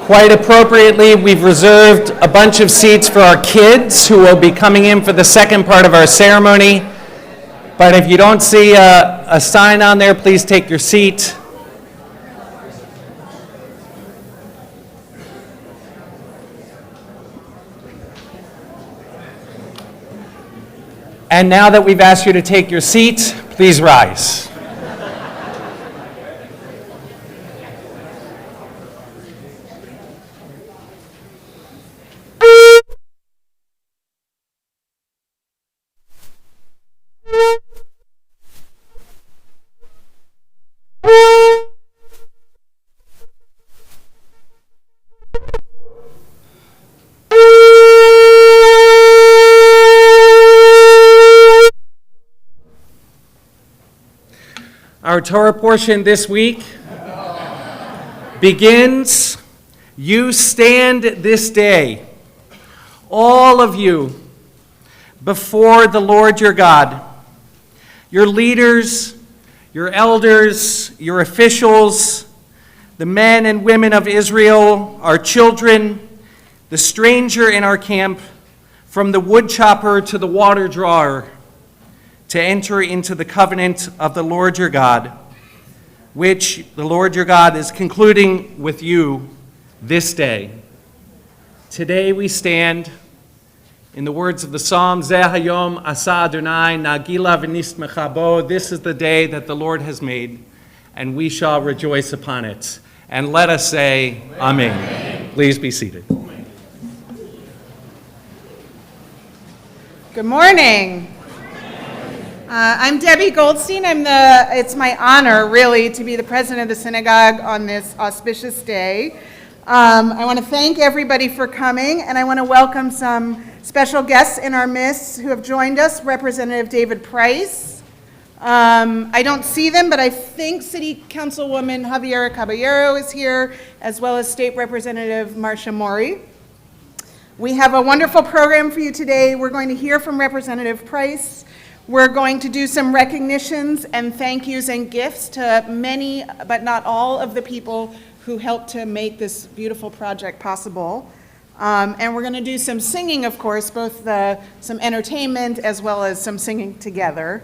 Quite appropriately, we've reserved a bunch of seats for our kids who will be coming in for the second part of our ceremony. But if you don't see a sign on there, please take your seat. And now that we've asked you to take your seat, please rise. Our Torah portion this week begins, "You stand this day, all of you, before the Lord your God, your leaders, your elders, your officials, the men and women of Israel, our children, the stranger in our camp, from the wood chopper to the water drawer, to enter into the covenant of the Lord your God, which the Lord your God is concluding with you this day." Today we stand in the words of the Psalm, "Zeh hayom asa Adonai, nagila v'nismecha bo." This is the day that the Lord has made, and we shall rejoice upon it. And let us say, Amen. Amen. Please be seated. Good morning. I'm Debbie Goldstein. It's my honor, really, to be the president of the synagogue on this auspicious day. I want to thank everybody for coming, and I want to welcome some special guests in our midst who have joined us. Representative David Price. I don't see them, but I think City Councilwoman Javiera Caballero is here, as well as State Representative Marcia Mori. We have a wonderful program for you today. We're going to hear from Representative Price. We're going to do some recognitions and thank yous and gifts to many, but not all, of the people who helped to make this beautiful project possible. And we're going to do some singing, of course, both some entertainment as well as some singing together.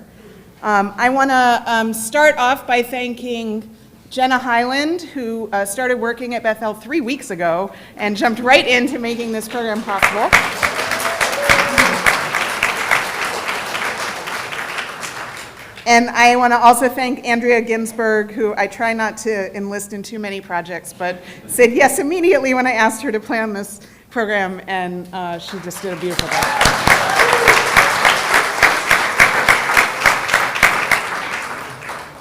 I want to start off by thanking Jenna Highland, who started working at Bethel 3 weeks ago and jumped right into making this program possible. And I want to also thank Andrea Ginsberg, who I try not to enlist in too many projects, but said yes immediately when I asked her to plan this program, and she just did a beautiful job.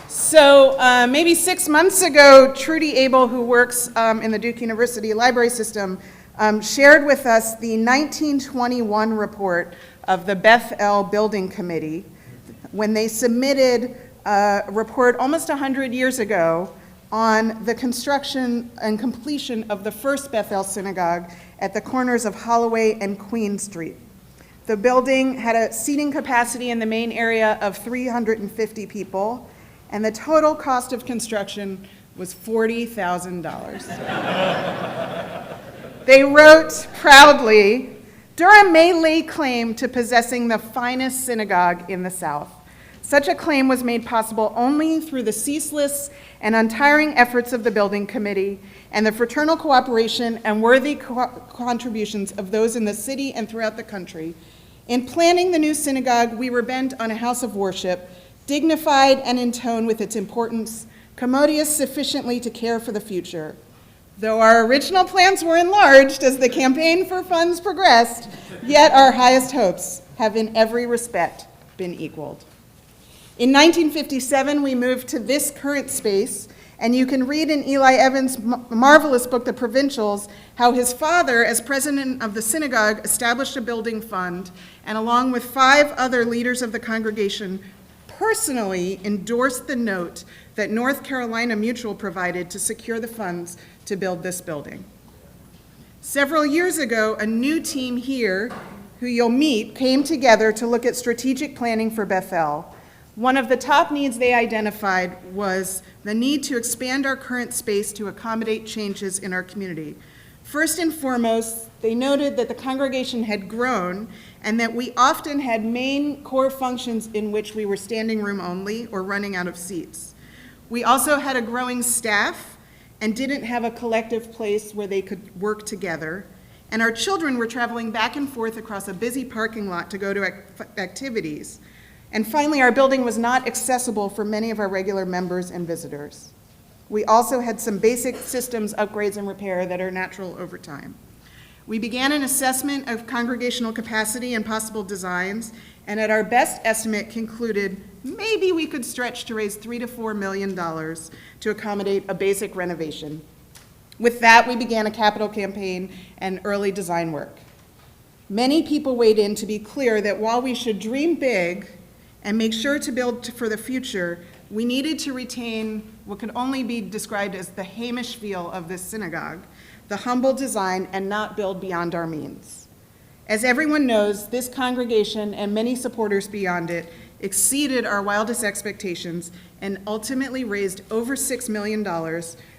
So maybe 6 months ago, Trudy Abel, who works in the Duke University Library System, shared with us the 1921 report of the Bethel Building Committee, when they submitted a report almost 100 years ago on the construction and completion of the first Bethel Synagogue at the corners of Holloway and Queen Street. The building had a seating capacity in the main area of 350 people, and the total cost of construction was $40,000. They wrote proudly, "Durham may lay claim to possessing the finest synagogue in the South. Such a claim was made possible only through the ceaseless and untiring efforts of the building committee and the fraternal cooperation and worthy contributions of those in the city and throughout the country. In planning the new synagogue, we were bent on a house of worship, dignified and in tone with its importance, commodious sufficiently to care for the future. Though our original plans were enlarged as the campaign for funds progressed, yet our highest hopes have in every respect been equaled." In 1957, we moved to this current space, and you can read in Eli Evans' marvelous book, The Provincials, how his father, as president of the synagogue, established a building fund, and along with 5 other leaders of the congregation, personally endorsed the note that North Carolina Mutual provided to secure the funds to build this building. Several years ago, a new team here, who you'll meet, came together to look at strategic planning for Bethel. One of the top needs they identified was the need to expand our current space to accommodate changes in our community. First and foremost, they noted that the congregation had grown and that we often had main core functions in which we were standing room only or running out of seats. We also had a growing staff and didn't have a collective place where they could work together. And our children were traveling back and forth across a busy parking lot to go to activities. And finally, our building was not accessible for many of our regular members and visitors. We also had some basic systems upgrades and repair that are natural over time. We began an assessment of congregational capacity and possible designs, and at our best estimate concluded maybe we could stretch to raise $3 to $4 million to accommodate a basic renovation. With that, we began a capital campaign and early design work. Many people weighed in to be clear that while we should dream big and make sure to build for the future, we needed to retain what could only be described as the Hamish feel of this synagogue, the humble design, and not build beyond our means. As everyone knows, this congregation and many supporters beyond it exceeded our wildest expectations and ultimately raised over $6 million,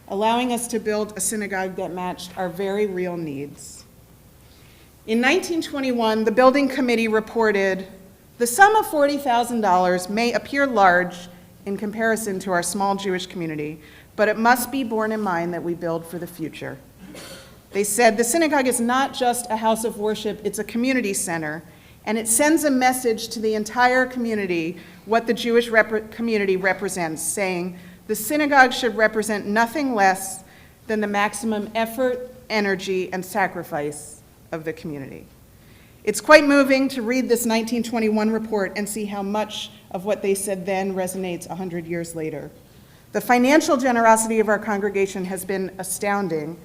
allowing us to build a synagogue that matched our very real needs. In 1921, the building committee reported, "The sum of $40,000 may appear large in comparison to our small Jewish community, but it must be borne in mind that we build for the future." They said, "The synagogue is not just a house of worship, it's a community center, and it sends a message to the entire community what the Jewish community represents, saying, the synagogue should represent nothing less than the maximum effort, energy, and sacrifice of the community." It's quite moving to read this 1921 report and see how much of what they said then resonates 100 years later. The financial generosity of our congregation has been astounding,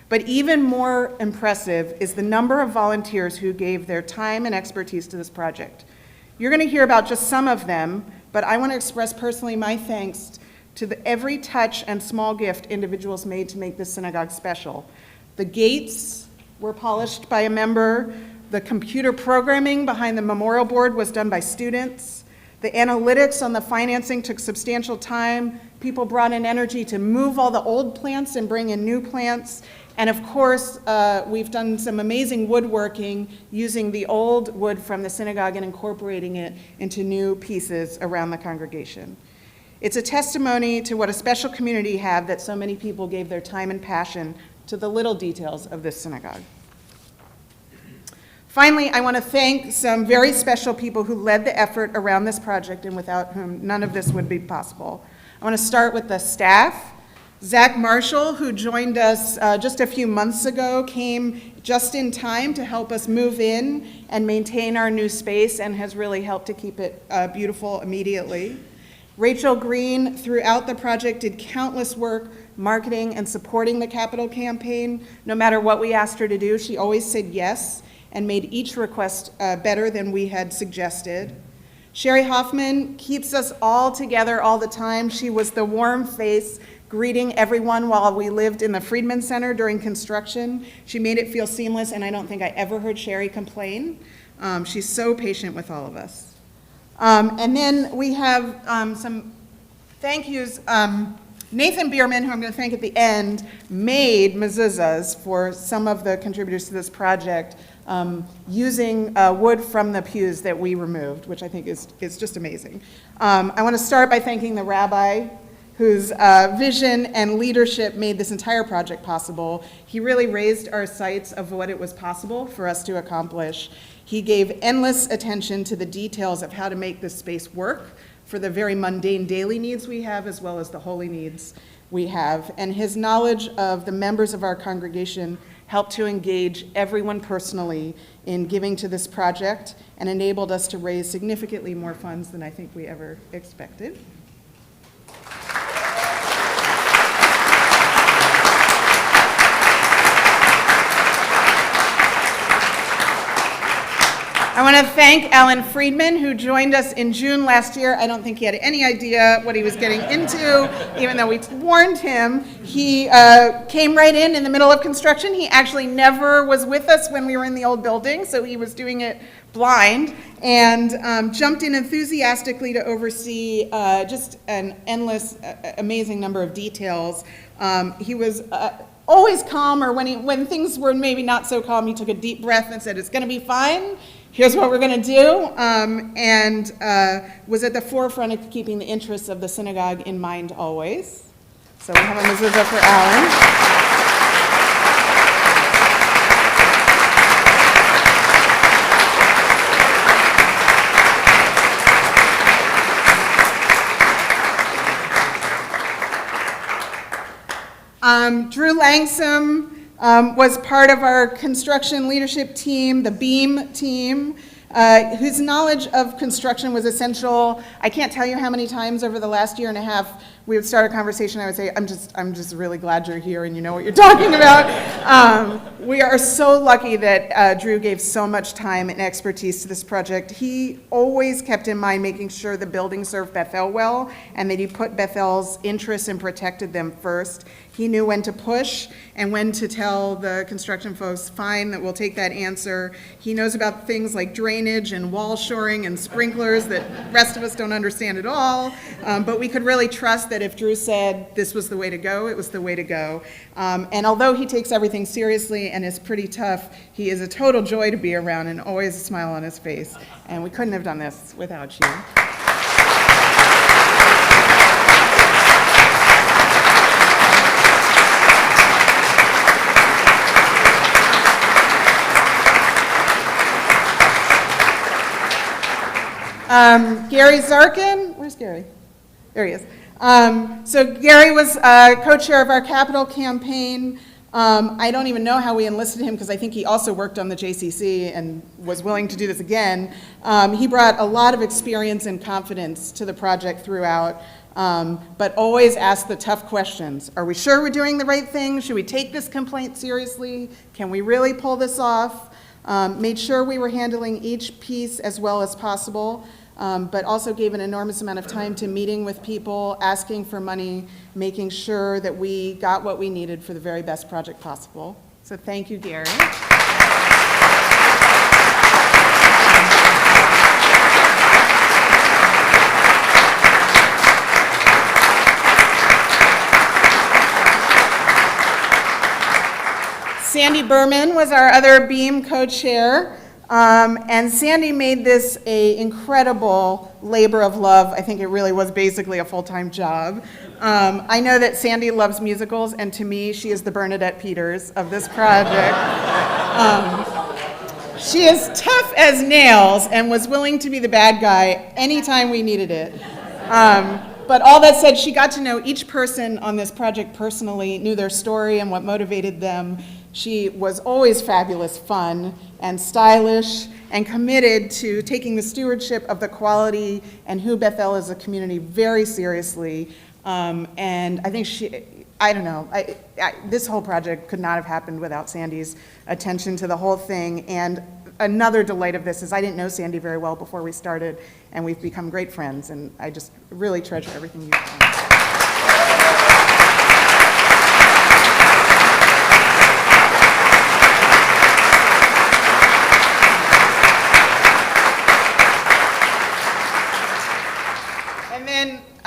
but even more impressive is the number of volunteers who gave their time and expertise to this project. You're going to hear about just some of them, but I want to express personally my thanks to every touch and small gift individuals made to make this synagogue special. The gates were polished by a member. The computer programming behind the memorial board was done by students. The analytics on the financing took substantial time. People brought in energy to move all the old plants and bring in new plants. And of course, we've done some amazing woodworking using the old wood from the synagogue and incorporating it into new pieces around the congregation. It's a testimony to what a special community have that so many people gave their time and passion to the little details of this synagogue. Finally, I want to thank some very special people who led the effort around this project and without whom none of this would be possible. I want to start with the staff. Zach Marshall, who joined us just a few months ago, came just in time to help us move in and maintain our new space and has really helped to keep it beautiful immediately. Rachel Green, throughout the project, did countless work marketing and supporting the capital campaign. No matter what we asked her to do, she always said yes and made each request better than we had suggested. Sherry Hoffman keeps us all together all the time. She was the warm face greeting everyone while we lived in the Friedman Center during construction. She made it feel seamless, and I don't think I ever heard Sherry complain. She's so patient with all of us. And then we have some thank yous. Nathan Bierman, who I'm going to thank at the end, made mezuzahs for some of the contributors to this project using wood from the pews that we removed, which I think is just amazing. I want to start by thanking the rabbi whose vision and leadership made this entire project possible. He really raised our sights of what it was possible for us to accomplish. He gave endless attention to the details of how to make this space work for the very mundane daily needs we have as well as the holy needs we have. And his knowledge of the members of our congregation helped to engage everyone personally in giving to this project and enabled us to raise significantly more funds than I think we ever expected. I want to thank Alan Friedman, who joined us in June last year. I don't think he had any idea what he was getting into, even though we warned him. He came right in the middle of construction. He actually never was with us when we were in the old building, so he was doing it blind, and jumped in enthusiastically to oversee just an endless, amazing number of details. He was always calm, or when things were maybe not so calm, he took a deep breath and said, "It's going to be fine. Here's what we're going to do," and was at the forefront of keeping the interests of the synagogue in mind always. So we have a mezuzah for Alan. Drew Langsam was part of our construction leadership team, the BEAM team, whose knowledge of construction was essential. I can't tell you how many times over the last year and a half we would start a conversation, I would say, I'm just really glad you're here and you know what you're talking about. We are so lucky that Drew gave so much time and expertise to this project. He always kept in mind making sure the building served Bethel well, and that he put Bethel's interests and protected them first. He knew when to push and when to tell the construction folks, fine, that we'll take that answer. He knows about things like drainage and wall shoring and sprinklers that the rest of us don't understand at all. But we could really trust that if Drew said this was the way to go, it was the way to go. And although he takes everything seriously and is pretty tough, he is a total joy to be around and always a smile on his face. And we couldn't have done this without you. Gary Zarkin, where's Gary? There he is. So Gary was co-chair of our capital campaign. I don't even know how we enlisted him because I think he also worked on the JCC and was willing to do this again. He brought a lot of experience and confidence to the project throughout, but always asked the tough questions. Are we sure we're doing the right thing? Should we take this complaint seriously? Can we really pull this off? Made sure we were handling each piece as well as possible, but also gave an enormous amount of time to meeting with people, asking for money, making sure that we got what we needed for the very best project possible. So thank you, Gary. Sandy Berman was our other BEAM co-chair, and Sandy made this an incredible labor of love. I think it really was basically a full-time job. I know that Sandy loves musicals, and to me, she is the Bernadette Peters of this project. She is tough as nails and was willing to be the bad guy anytime we needed it. But all that said, she got to know each person on this project personally, knew their story and what motivated them. She was always fabulous fun and stylish and committed to taking the stewardship of the quality and who Bethel is a community very seriously. And I think this whole project could not have happened without Sandy's attention to the whole thing. And another delight of this is I didn't know Sandy very well before we started, and we've become great friends, and I just really treasure everything you've done.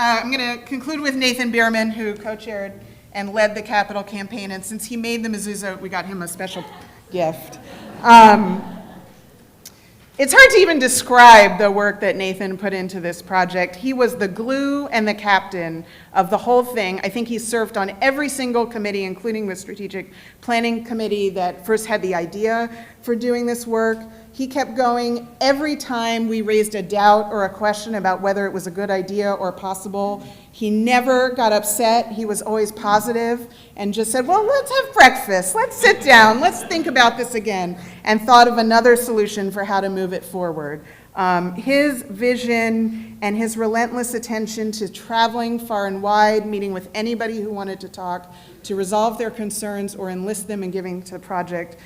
I'm going to conclude with Nathan Bierman, who co-chaired and led the capital campaign, and since he made the mezuzah, we got him a special gift. It's hard to even describe the work that Nathan put into this project. He was the glue and the captain of the whole thing. I think he served on every single committee, including the strategic planning committee that first had the idea for doing this work. He kept going every time we raised a doubt or a question about whether it was a good idea or possible. He never got upset. He was always positive and just said, well, let's have breakfast. Let's sit down. Let's think about this again, and thought of another solution for how to move it forward. His vision and his relentless attention to traveling far and wide, meeting with anybody who wanted to talk, to resolve their concerns or enlist them in giving to the project,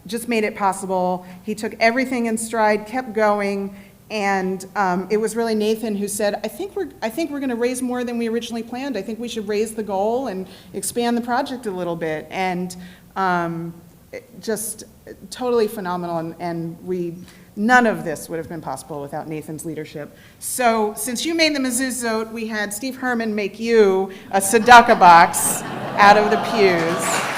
just made it possible. He took everything in stride, kept going, and it was really Nathan who said, I think we're going to raise more than we originally planned. I think we should raise the goal and expand the project a little bit. And just totally phenomenal, and none of this would have been possible without Nathan's leadership. So since you made the mezuzot, we had Steve Herman make you a tzedakah box. out of the pews.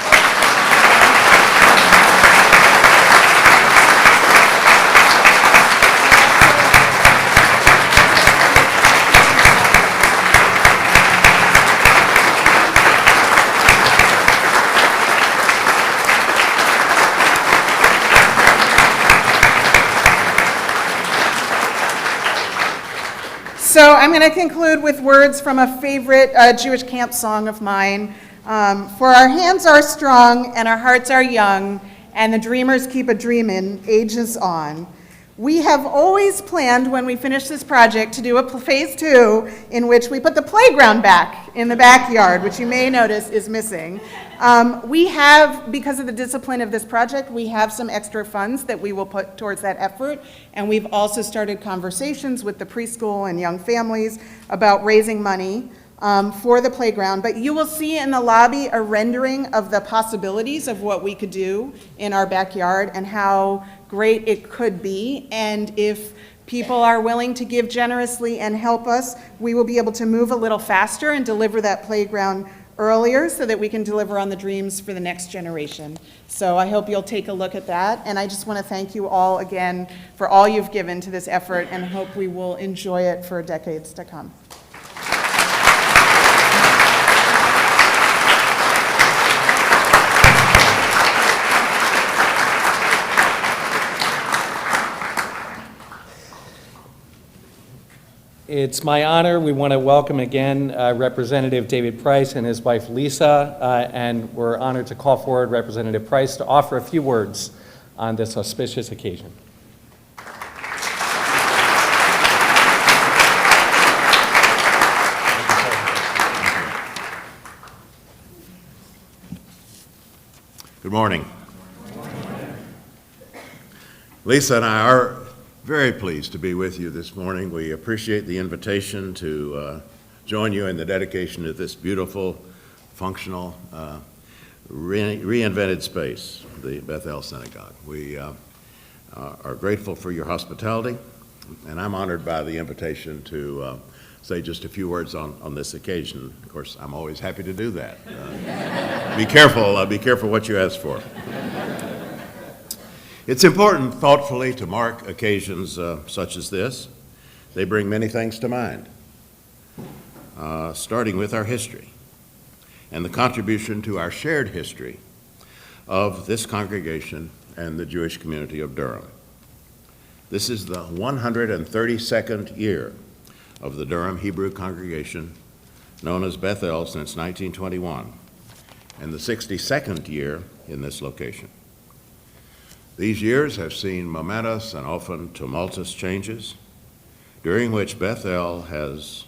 So I'm going to conclude with words from a favorite Jewish camp song of mine. For our hands are strong and our hearts are young, and the dreamers keep a dreamin' ages on. We have always planned when we finish this project to do a phase 2 in which we put the playground back in the backyard, which you may notice is missing. We have, because of the discipline of this project, we have some extra funds that we will put towards that effort, and we've also started conversations with the preschool and young families about raising money for the playground. But you will see in the lobby a rendering of the possibilities of what we could do in our backyard and how great it could be. And if people are willing to give generously and help us, we will be able to move a little faster and deliver that playground earlier so that we can deliver on the dreams for the next generation. So I hope you'll take a look at that. And I just want to thank you all again for all you've given to this effort, and hope we will enjoy it for decades to come. It's my honor. We want to welcome again Representative David Price and his wife Lisa, and we're honored to call forward Representative Price to offer a few words on this auspicious occasion. Good morning. Lisa and I are very pleased to be with you this morning. We appreciate the invitation to join you in the dedication of this beautiful, functional, reinvented space, the Bethel Synagogue. We are grateful for your hospitality, and I'm honored by the invitation to say just a few words on this occasion. Of course, I'm always happy to do that. Be careful what you ask for. It's important thoughtfully to mark occasions such as this. They bring many things to mind, starting with our history and the contribution to our shared history of this congregation and the Jewish community of Durham. This is the 132nd year of the Durham Hebrew congregation, known as Bethel since 1921, and the 62nd year in this location. These years have seen momentous and often tumultuous changes, during which Bethel has